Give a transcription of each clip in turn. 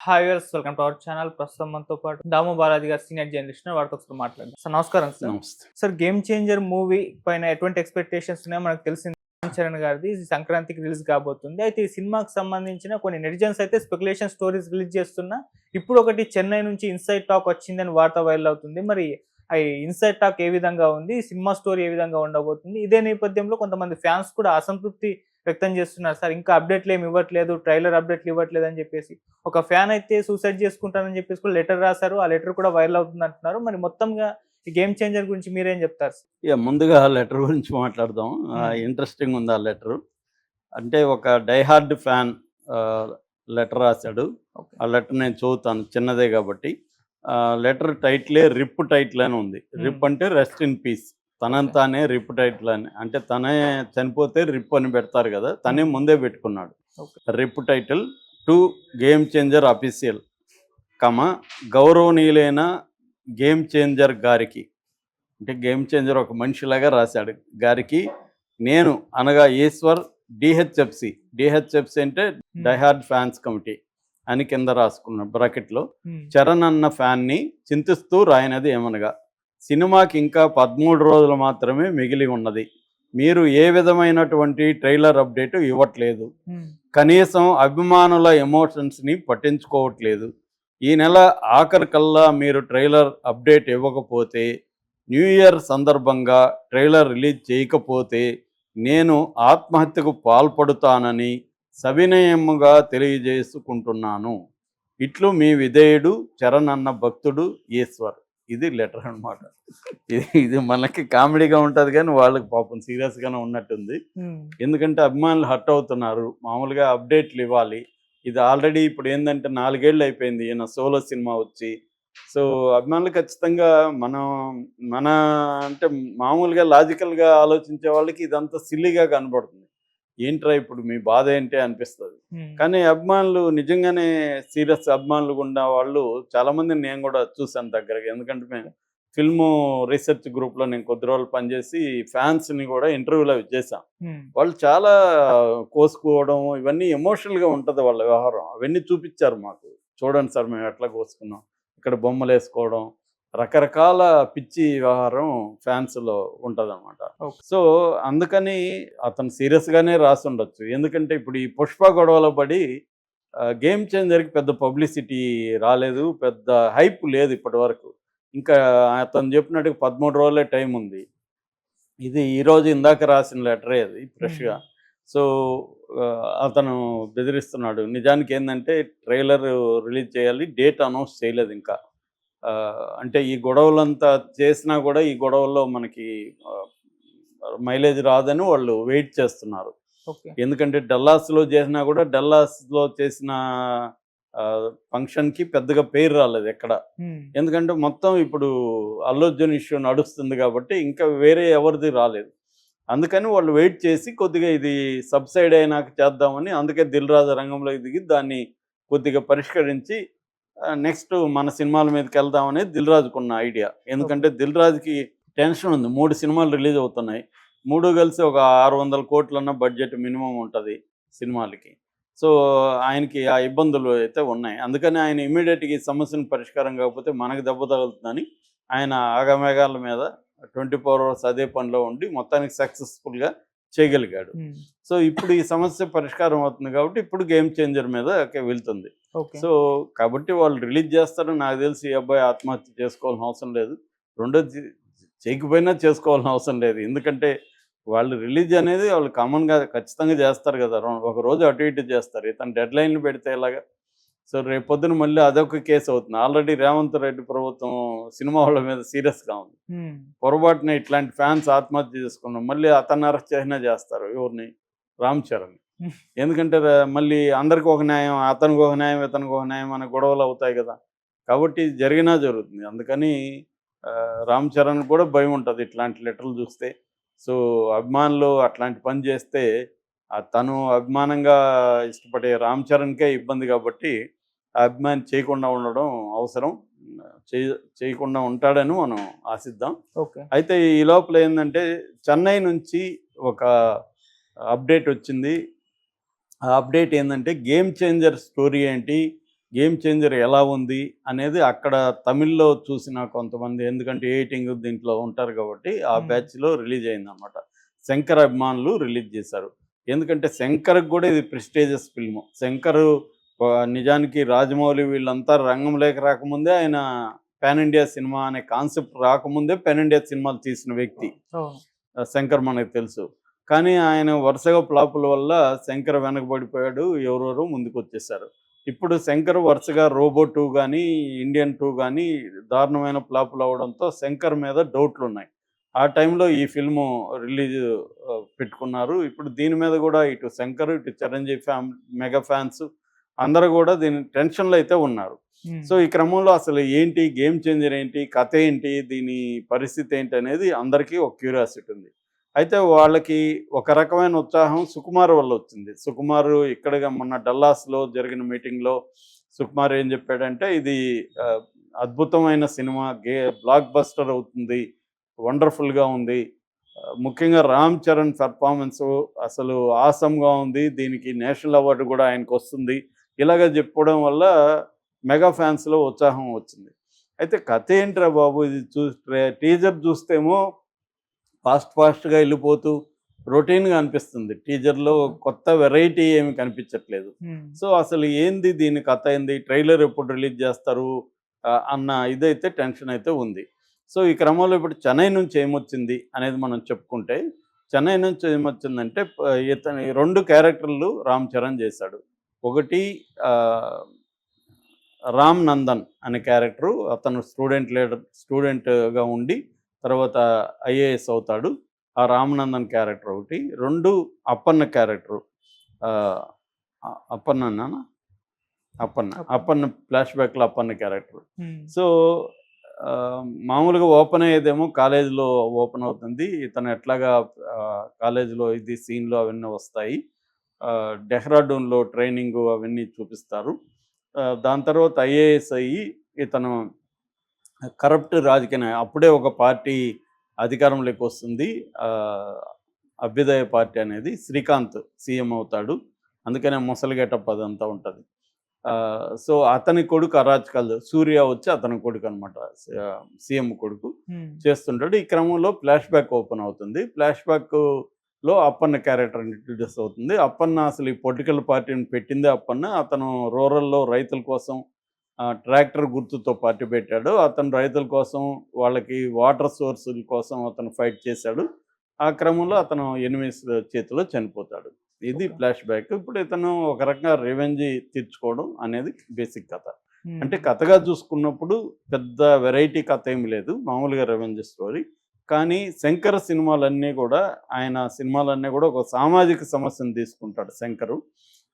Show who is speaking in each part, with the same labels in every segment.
Speaker 1: Hi viewers, welcome to our channel. ప్రస్తుతం మనతో పాటు దాము బాలాజీ గారు, సీనియర్ జర్నలిస్ట్, వారితో ఒకసారి మాట్లాడదాం. సార్ నమస్కారం. సార్
Speaker 2: నమస్తే.
Speaker 1: సార్ గేమ్ చేంజర్ మూవీ పైన ఎటువంటి ఎక్స్పెక్టేషన్స్ ఉన్నాయో మనకు తెలిసింది. రామ్ చరణ్ గారిది ఇది సంక్రాంతికి రిలీజ్ కాబోతుంది. అయితే ఈ సినిమాకి సంబంధించిన కొన్ని నెటిజన్స్ అయితే స్పెక్యులేషన్ స్టోరీస్ రిలీజ్ చేస్తున్నా. ఇప్పుడు ఒకటి చెన్నై నుంచి ఇన్సైడ్ టాక్ వచ్చిందని వార్త వైరల్ అవుతుంది. మరి ఆ ఇన్సైడ్ టాక్ ఏ విధంగా ఉంది, సినిమా స్టోరీ ఏ విధంగా ఉండబోతుంది? ఇదే నేపథ్యంలో కొంతమంది ఫ్యాన్స్ కూడా అసంతృప్తి వ్యక్తం చేస్తున్నారు. సార్ ఇంకా అప్డేట్లు ఏమి ఇవ్వట్లేదు, ట్రైలర్ అప్డేట్లు ఇవ్వట్లేదు అని చెప్పేసి ఒక ఫ్యాన్ అయితే సూసైడ్ చేసుకుంటానని చెప్పేసి కూడా లెటర్ రాశారు. ఆ లెటర్ కూడా వైరల్ అవుతుంది అంటున్నారు. మరి మొత్తంగా ఈ గేమ్ చేంజర్ గురించి మీరేం చెప్తారు?
Speaker 2: ముందుగా లెటర్ గురించి మాట్లాడదాం. ఇంట్రెస్టింగ్ ఉంది ఆ లెటరు. అంటే ఒక డైహార్డ్ ఫ్యాన్ లెటర్ రాశాడు. ఆ లెటర్ నేను చదువుతాను, చిన్నదే కాబట్టి. లెటర్ టైటిలే రిప్ టైటిల్ అని ఉంది. రిప్ అంటే రెస్ట్ ఇన్ పీస్. తనంతానే రిప్ టైటిల్ అని, అంటే తనే చనిపోతే రిప్ అని పెడతారు కదా, తనే ముందే పెట్టుకున్నాడు. RIP title to Game Changer official గౌరవనీయులైన గేమ్ చేంజర్ గారికి, అంటే గేమ్ చేంజర్ ఒక మనిషిలాగా రాశాడు గారికి, నేను అనగా ఈశ్వర్ డిహెచ్ఎఫ్సి అంటే డైహార్డ్ ఫ్యాన్స్ కమిటీ అని కింద రాసుకున్నాడు బ్రాకెట్లో. చరణ్ అన్న ఫ్యాన్ని చింతిస్తూ రాయినది ఏమనగా, సినిమాకి ఇంకా 13 రోజులు మాత్రమే మిగిలి ఉన్నది. మీరు ఏ విధమైనటువంటి ట్రైలర్ అప్డేట్ ఇవ్వట్లేదు, కనీసం అభిమానుల ఎమోషన్స్ని పట్టించుకోవట్లేదు. ఈ నెల ఆఖరికల్లా మీరు ట్రైలర్ అప్డేట్ ఇవ్వకపోతే, న్యూ ఇయర్ సందర్భంగా ట్రైలర్ రిలీజ్ చేయకపోతే నేను ఆత్మహత్యకు పాల్పడుతానని సవినయముగా తెలియజేసుకుంటున్నాను. ఇట్లు మీ విధేయుడు చరణ్ అన్న భక్తుడు ఈశ్వర్. ఇది లెటర్ అనమాట. ఇది మనకి కామెడీగా ఉంటుంది కానీ వాళ్ళకి పాపం సీరియస్గానే ఉన్నట్టుంది. ఎందుకంటే అభిమానులు హర్ట్ అవుతున్నారు. మామూలుగా అప్డేట్లు ఇవ్వాలి. ఇది ఆల్రెడీ ఇప్పుడు ఏంటంటే 4 ఏళ్ళు అయిపోయింది ఈయన సోలో సినిమా వచ్చి. సో అభిమానులు ఖచ్చితంగా మన అంటే మామూలుగా లాజికల్గా ఆలోచించే వాళ్ళకి ఇదంతా సిల్లీగా కనబడుతుంది. ఏంట్రా ఇప్పుడు మీ బాధ ఏంటి అనిపిస్తుంది. కానీ అభిమానులు నిజంగానే సీరియస్ అభిమానులు ఉన్న వాళ్ళు చాలామందిని నేను కూడా చూశాను దగ్గరగా. ఎందుకంటే మేము ఫిల్మ్ రీసెర్చ్ గ్రూప్లో నేను కొద్ది రోజులు పనిచేసి ఫ్యాన్స్ని కూడా ఇంటర్వ్యూలో చేశాం. వాళ్ళు చాలా కోసుకోవడం ఇవన్నీ ఎమోషనల్గా ఉంటుంది వాళ్ళ వ్యవహారం. అవన్నీ చూపించారు మాకు. చూడండి సార్ మేము ఎట్లా కోసుకున్నాం, ఇక్కడ బొమ్మలు వేసుకోవడం, రకరకాల పిచ్చి వ్యవహారం ఫ్యాన్స్లో ఉంటుంది అనమాట. సో అందుకని అతను సీరియస్గానే రాసి ఉండొచ్చు. ఎందుకంటే ఇప్పుడు ఈ పుష్ప గొడవలో పడి గేమ్ చేంజర్కి పెద్ద పబ్లిసిటీ రాలేదు, పెద్ద హైప్ లేదు ఇప్పటి వరకు. ఇంకా అతను చెప్పినట్టుగా 13 రోజులే టైం ఉంది. ఇది ఈరోజు ఇందాక రాసిన లెటరే అది ఫ్రెష్గా. సో అతను బెదిరిస్తున్నాడు. నిజానికి ఏంటంటే ట్రైలర్ రిలీజ్ చేయాలి, డేట్ అనౌన్స్ చేయలేదు ఇంకా. అంటే ఈ గొడవలంతా చేసినా కూడా ఈ గొడవల్లో మనకి మైలేజ్ రాదని వాళ్ళు వెయిట్ చేస్తున్నారు. ఎందుకంటే డల్లాస్లో చేసినా కూడా డల్లాస్లో చేసిన ఫంక్షన్కి పెద్దగా పేరు రాలేదు ఎక్కడ. ఎందుకంటే మొత్తం ఇప్పుడు అల్లు అర్జున్ ఇష్యూ నడుస్తుంది కాబట్టి ఇంకా వేరే ఎవరిది రాలేదు. అందుకని వాళ్ళు వెయిట్ చేసి కొద్దిగా ఇది సబ్సైడ్ అయినాక చేద్దామని, అందుకే దిల్ రాజు రంగంలోకి దిగి దాన్ని కొద్దిగా పరిష్కరించి నెక్స్ట్ మన సినిమాల మీదకి వెళ్దామనేది దిల్ రాజుకున్న ఐడియా. ఎందుకంటే దిల్ రాజుకి టెన్షన్ ఉంది. 3 సినిమాలు రిలీజ్ అవుతున్నాయి. 3 కలిసి ఒక 600 కోట్లన్న బడ్జెట్ మినిమం ఉంటుంది సినిమాలకి. సో ఆయనకి ఆ ఇబ్బందులు అయితే ఉన్నాయి. అందుకని ఆయన ఇమీడియట్గా ఈ సమస్యను పరిష్కారం కాకపోతే మనకు దెబ్బ తగులుతుందని ఆయన ఆగమేఘాల మీద 24 అవర్స్ అదే పనిలో ఉండి మొత్తానికి సక్సెస్ఫుల్గా చేయగలిగాడు. సో ఇప్పుడు ఈ సమస్య పరిష్కారం అవుతుంది కాబట్టి ఇప్పుడు గేమ్ చేంజర్ మీద వెళ్తుంది. సో కాబట్టి వాళ్ళు రిలీజ్ చేస్తారని నాకు తెలిసి ఈ అబ్బాయి ఆత్మహత్య చేసుకోవాల్సిన అవసరం లేదు. రెండోది చేయకపోయినా చేసుకోవాల్సిన అవసరం లేదు. ఎందుకంటే వాళ్ళు రిలీజ్ అనేది వాళ్ళు కామన్గా ఖచ్చితంగా చేస్తారు కదా, ఒక రోజు అటు ఇటు చేస్తారు. ఇతను డెడ్ లైన్లు పెడితే ఎలాగా? సో రేపు పొద్దున మళ్ళీ అదొక కేసు అవుతుంది. ఆల్రెడీ రేవంత్ రెడ్డి ప్రభుత్వం సినిమా వాళ్ళ మీద సీరియస్గా ఉంది. పొరపాటున ఇట్లాంటి ఫ్యాన్స్ ఆత్మహత్య చేసుకున్నాం, మళ్ళీ అతన్ని అరెస్ట్ చేసినా చేస్తారు. ఎవరిని? రామ్ చరణ్. ఎందుకంటే మళ్ళీ అందరికి ఒక న్యాయం, అతనికి ఒక న్యాయం, ఇతనికి ఒక న్యాయం అనే గొడవలు అవుతాయి కదా. కాబట్టి జరిగినా జరుగుతుంది. అందుకని రామ్ చరణ్ కూడా భయం ఉంటుంది ఇట్లాంటి లెటర్లు చూస్తే. సో అభిమానులు అట్లాంటి పని చేస్తే తను అభిమానంగా ఇష్టపడే రామ్ చరణ్కే ఇబ్బంది కాబట్టి ఆ అభిమాని చేయకుండా ఉండడం అవసరం. చేయకుండా ఉంటాడని మనం ఆశిద్దాం. అయితే ఈ లోపల ఏంటంటే చెన్నై నుంచి ఒక అప్డేట్ వచ్చింది. ఆ అప్డేట్ ఏంటంటే గేమ్ చేంజర్ స్టోరీ ఏంటి, గేమ్ చేంజర్ ఎలా ఉంది అనేది అక్కడ తమిళ్లో చూసిన కొంతమంది, ఎందుకంటే ఎయిటింగ్ దీంట్లో ఉంటారు కాబట్టి ఆ బ్యాచ్లో రిలీజ్ అయిందనమాట. శంకర్ అభిమానులు రిలీజ్ చేశారు. ఎందుకంటే శంకర్కి కూడా ఇది ప్రెస్టీజియస్ ఫిల్మ్. శంకర్ నిజానికి రాజమౌళి వీళ్ళంతా రంగంలోకి రాకముందే ఆయన పాన్ ఇండియా సినిమా అనే కాన్సెప్ట్ రాకముందే పాన్ ఇండియా సినిమాలు తీసిన వ్యక్తి శంకర్, మనకు తెలుసు. కానీ ఆయన వరుసగా ఫ్లాపుల వల్ల శంకర్ వెనకబడిపోయాడు, ఎవరెవరో ముందుకు వచ్చేసారు. ఇప్పుడు శంకర్ వరుసగా రోబో 2 కానీ ఇండియన్ 2 కానీ దారుణమైన ఫ్లాపులు అవ్వడంతో శంకర్ మీద డౌట్లు ఉన్నాయి. ఆ టైంలో ఈ ఫిల్ము రిలీజ్ పెట్టుకున్నారు. ఇప్పుడు దీని మీద కూడా ఇటు శంకర్, ఇటు చిరంజీవి మెగా ఫ్యాన్స్ అందరూ కూడా దీని టెన్షన్లో అయితే ఉన్నారు. సో ఈ క్రమంలో అసలు ఏంటి, గేమ్ చేంజర్ ఏంటి, కథ ఏంటి, దీని పరిస్థితి ఏంటి అనేది అందరికీ ఒక క్యూరియాసిటీ ఉంది. అయితే వాళ్ళకి ఒక రకమైన ఉత్సాహం సుకుమార్ వల్ల వచ్చింది. సుకుమార్ ఇక్కడగా మొన్న డల్లాస్లో జరిగిన మీటింగ్లో సుకుమార్ ఏం చెప్పాడంటే, ఇది అద్భుతమైన సినిమా, బ్లాక్ బస్టర్ అవుతుంది, వండర్ఫుల్గా ఉంది, ముఖ్యంగా రామ్ చరణ్ పెర్ఫార్మెన్స్ అసలు ఆసమ్గా ఉంది, దీనికి నేషనల్ అవార్డు కూడా ఆయనకు వస్తుంది, ఇలాగ చెప్పడం వల్ల మెగా ఫ్యాన్స్లో ఉత్సాహం వచ్చింది. అయితే కథ ఏంట్రా బాబు, ఇది టీజర్ చూస్తేమో ఫాస్ట్గా వెళ్ళిపోతూ రొటీన్గా అనిపిస్తుంది. టీజర్లో కొత్త వెరైటీ ఏమి కనిపించట్లేదు. సో అసలు ఏంది దీని కథ, ఏంది, ట్రైలర్ ఎప్పుడు రిలీజ్ చేస్తారు అన్న ఇదైతే టెన్షన్ అయితే ఉంది. సో ఈ క్రమంలో ఇప్పుడు చెన్నై నుంచి ఏమొచ్చింది అనేది మనం చెప్పుకుంటే, చెన్నై నుంచి ఏమొచ్చిందంటే ఇతని 2 క్యారెక్టర్లు రామ్ చరణ్ చేశాడు. ఒకటి రామ్ నందన్ అనే క్యారెక్టరు, అతను స్టూడెంట్గా ఉండి తర్వాత ఐఏఎస్ అవుతాడు. ఆ రామనందన్ క్యారెక్టర్ ఒకటి. 2 అప్పన్న క్యారెక్టరు, అప్పన్న ఫ్లాష్ బ్యాక్లో అప్పన్న క్యారెక్టర్. సో మామూలుగా ఓపెన్ అయ్యేదేమో కాలేజీలో ఓపెన్ అవుతుంది. ఇతను ఎట్లాగా కాలేజీలో ఇది సీన్లు అవన్నీ వస్తాయి. డెహ్రాడూన్లో ట్రైనింగ్ అవన్నీ చూపిస్తారు. దాని తర్వాత ఐఏఎస్ అయ్యి ఇతను కరప్ట్ రాజకీయ, అప్పుడే ఒక పార్టీ అధికారంలోకి వస్తుంది, అభ్యుదయ పార్టీ అనేది. శ్రీకాంత్ సీఎం అవుతాడు, అందుకనే ముసలి గెటప్ అదంతా ఉంటుంది. సో అతని కొడుకు అరాచకాలు, సూర్య వచ్చి అతని కొడుకు అనమాట, సీఎం కొడుకు చేస్తుంటాడు. ఈ క్రమంలో ఫ్లాష్ బ్యాక్ ఓపెన్ అవుతుంది. ఫ్లాష్ బ్యాక్లో అప్పన్న క్యారెక్టర్ ఇంట్రడ్యూస్ అవుతుంది. అప్పన్న అసలు ఈ పొలిటికల్ పార్టీని పెట్టిందే అప్పన్న. అతను రూరల్లో రైతుల కోసం ట్రాక్టర్ గుర్తుతో పార్టీ పెట్టాడు. అతను రైతుల కోసం, వాళ్ళకి వాటర్ సోర్సుల కోసం అతను ఫైట్ చేశాడు. ఆ క్రమంలో అతను ఎనిమిస్ చేతిలో చనిపోతాడు. ఇది ఫ్లాష్ బ్యాక్. ఇప్పుడు ఇతను ఒక రకంగా రివెంజ్ తీర్చుకోవడం అనేది బేసిక్ కథ. అంటే కథగా చూసుకున్నప్పుడు పెద్ద వెరైటీ కథ ఏమి లేదు, మామూలుగా రివెంజ్ స్టోరీ. కానీ శంకర్ సినిమాలన్నీ కూడా, ఆయన సినిమాలన్నీ కూడా ఒక సామాజిక సమస్యను తీసుకుంటాడు శంకరు.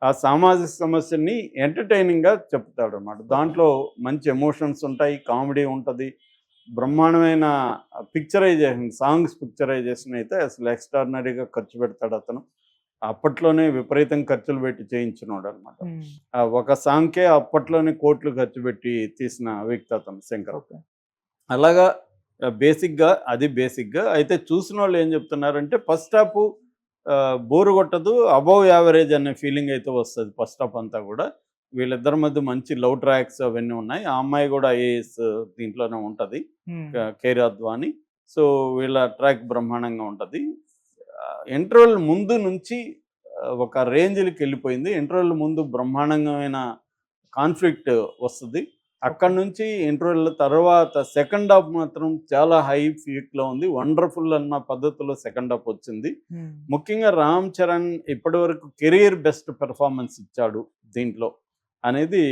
Speaker 2: ఆ సామాజిక సమస్యని ఎంటర్టైనింగ్గా చెప్తాడు అన్నమాట. దాంట్లో మంచి ఎమోషన్స్ ఉంటాయి, కామెడీ ఉంటుంది, బ్రహ్మాండమైన పిక్చరైజేషన్, సాంగ్స్ పిక్చరైజేషన్ అయితే అసలు ఎక్స్ట్రాడినరీగా ఖర్చు పెడతాడు అతను. అప్పట్లోనే విపరీతం ఖర్చులు పెట్టి చేయించినాడు అనమాట. ఒక సాంగ్కే అప్పట్లోనే కోట్లు ఖర్చు పెట్టి తీసిన వ్యక్తి అతను శంకర్. అలాగా బేసిక్గా అయితే చూసిన వాళ్ళు ఏం చెప్తున్నారంటే, ఫస్ట్ హాఫ్ బోరు కొట్టదు, అబవ్ యావరేజ్ అనే ఫీలింగ్ అయితే వస్తుంది ఫస్ట్ హాఫ్ అంతా కూడా. వీళ్ళిద్దరి మధ్య మంచి లవ్ ట్రాక్స్ అవన్నీ ఉన్నాయి. ఆ అమ్మాయి కూడా ఐఏఎస్ దీంట్లోనే ఉంటుంది, కేర్ అద్వాని. సో వీళ్ళ ట్రాక్ బ్రహ్మాండంగా ఉంటుంది. ఇంటర్వెల్ ముందు నుంచి ఒక రేంజ్కి వెళ్ళిపోయింది. ఇంటర్వెల్ ముందు బ్రహ్మాండమైన కాన్ఫ్లిక్ట్ వస్తుంది. అక్కడి నుంచి ఇంటర్వెల్ తర్వాత సెకండ్ హాఫ్ మాత్రం చాలా హై పీక్లో ఉంది. వండర్ఫుల్ అన్న పద్ధతిలో సెకండ్ హాఫ్ వచ్చింది. ముఖ్యంగా రామ్ చరణ్ ఇప్పటివరకు కెరీర్ బెస్ట్ పెర్ఫార్మెన్స్ ఇచ్చాడు దీంట్లో అనేది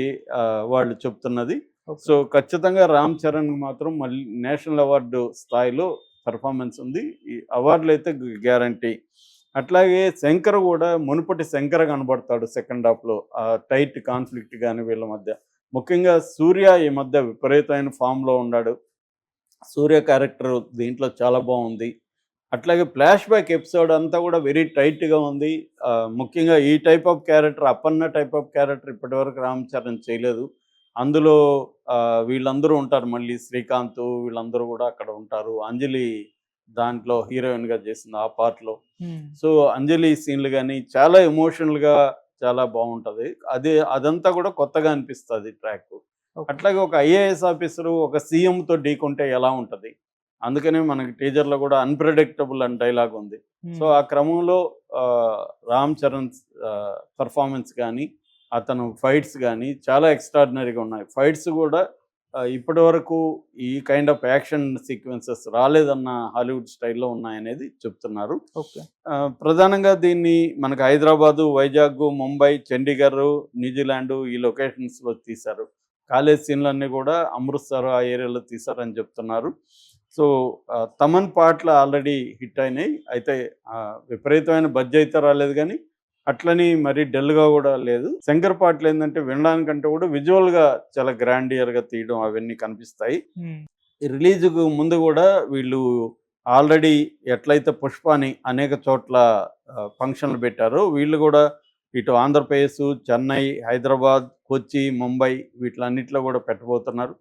Speaker 2: వాళ్ళు చెప్తున్నది. సో ఖచ్చితంగా రామ్ చరణ్ మాత్రం మళ్ళీ నేషనల్ అవార్డు స్థాయిలో పెర్ఫార్మెన్స్ ఉంది. ఈ అవార్డులు అయితే గ్యారంటీ. అట్లాగే శంకర్ కూడా మునుపటి శంకర్ కనబడతాడు సెకండ్ హాఫ్లో. ఆ టైట్ కాన్ఫ్లిక్ట్ కానీ వీళ్ళ మధ్య. ముఖ్యంగా సూర్య ఈ మధ్య విపరీతమైన ఫామ్లో ఉన్నాడు. సూర్య క్యారెక్టర్ దీంట్లో చాలా బాగుంది. అట్లాగే ఫ్లాష్ బ్యాక్ ఎపిసోడ్ అంతా కూడా వెరీ టైట్గా ఉంది. ముఖ్యంగా ఈ type of character, Appanna type of character ఇప్పటివరకు రామ్ చరణ్ చేయలేదు. అందులో వీళ్ళందరూ ఉంటారు, మళ్ళీ శ్రీకాంత్ వీళ్ళందరూ కూడా అక్కడ ఉంటారు. అంజలి దాంట్లో హీరోయిన్గా చేసింది ఆ పార్ట్లో. సో అంజలి సీన్లు కానీ చాలా ఎమోషనల్గా, చాలా బాగుంటది. అదంతా కూడా కొత్తగా అనిపిస్తుంది ట్రాక్.
Speaker 1: ఓకే.
Speaker 2: అట్లాగే ఒక ఐఏఎస్ ఆఫీసరు ఒక సీఎంతో ఢీకొంటే ఎలా ఉంటది? అందుకనే మనకి టీజర్‌లో కూడా అన్‌ప్రెడిక్టబుల్ అని డైలాగ్ ఉంది. సో, ఆ క్రమంలో రామ్ చరణ్ పెర్ఫార్మన్స్ గానీ, అతను ఫైట్స్ గానీ చాలా ఎక్స్‌ట్రార్డినరీగా ఉన్నాయి. ఫైట్స్ గూడా ఇప్పటివరకు ఈ కైండ్ ఆఫ్ యాక్షన్ సీక్వెన్సెస్ రాలేదన్న హాలీవుడ్ స్టైల్‌లో ఉన్నాయనేది చెప్తున్నారు.
Speaker 1: ఓకే.
Speaker 2: ప్రధానంగా దీన్ని మనకు హైదరాబాదు, వైజాగ్, ముంబై, చండీగఢ్, న్యూజిలాండ్ ఈ లొకేషన్స్‌లో తీశారు. కాలేజ్ సీన్‌లన్నీ గూడా అమృత్‌సర్ ఆ ఏరియాలో తీశారని చెప్తున్నారు. సో, తమన్ పాటలు ఆల్రెడీ హిట్ అయినాయి. అయితే విపరీతమైన బజ్ అయితే రాలేదు గానీ, అట్లని మరీ డల్‌గా గూడా లేదు. శంకర్ పాటలేందంటే వినడానికంటే కూడా విజువల్‌గా చాలా గ్రాండియర్‌గా తీయడం అవన్నీ కనిపిస్తాయి.
Speaker 1: హ్మ్.
Speaker 2: రిలీజ్‌కు ముందు గూడా వీళ్ళు ఆల్రెడీ ఎట్లయితే 'పుష్పని' అనేక చోట్ల ఫంక్షన్‌లు పెట్టారో, వీళ్ళు గూడా ఇటు ఆంధ్రప్రదేశ్, చెన్నై, హైదరాబాద్, కొచ్చి, ముంబై వీటిలన్నిటిలో గూడా పెట్టబోతున్నారు.